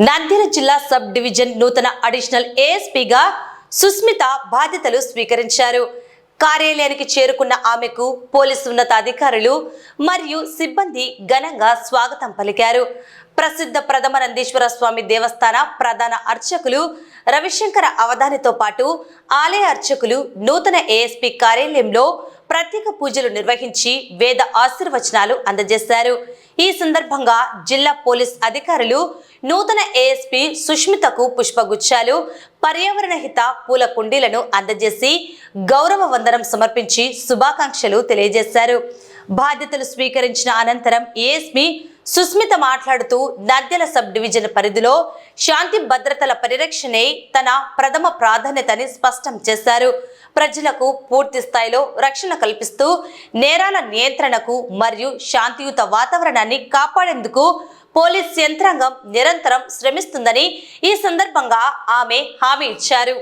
నంద్యాల జిల్లా sub division నూతన additional ఏఎస్పీగా Susmitha బాధ్యతలు స్వీకరించారు. కార్యాలయానికి చేరుకున్న ఆమెకు పోలీసు ఉన్నతాధికారులు మరియు సిబ్బంది ఘనంగా స్వాగతం పలికారు. ప్రసిద్ధ ప్రథమనందీశ్వర స్వామి దేవస్థాన ప్రధాన అర్చకులు రవిశంకర అవధానితో పాటు ఆలయ అర్చకులు నూతన ఏఎస్పీ కార్యాలయంలో ప్రత్యేక పూజలు నిర్వహించి వేద ఆశీర్వచనాలు అందజేశారు. ఈ సందర్భంగా జిల్లా పోలీస్ అధికారులు నూతన ఏఎస్పీ సుష్మితకు పుష్పగుచ్చాలు, పర్యావరణ హిత పూల కుండీలను అందజేసి గౌరవ వందనం సమర్పించి శుభాకాంక్షలు తెలియజేశారు. బాధ్యతలు స్వీకరించిన అనంతరం ఏఎస్పీ సుస్మిత మాట్లాడుతూ నంద్యాల సబ్ డివిజన్ పరిధిలో శాంతి భద్రతల పరిరక్షణే తన ప్రథమ ప్రాధాన్యతని స్పష్టం చేశారు. ప్రజలకు పూర్తి స్థాయిలో రక్షణ కల్పిస్తూ నేరాల నియంత్రణకు మరియు శాంతియుత వాతావరణాన్ని కాపాడేందుకు పోలీస్ యంత్రాంగం నిరంతరం శ్రమిస్తుందని ఈ సందర్భంగా ఆమె హామీ ఇచ్చారు.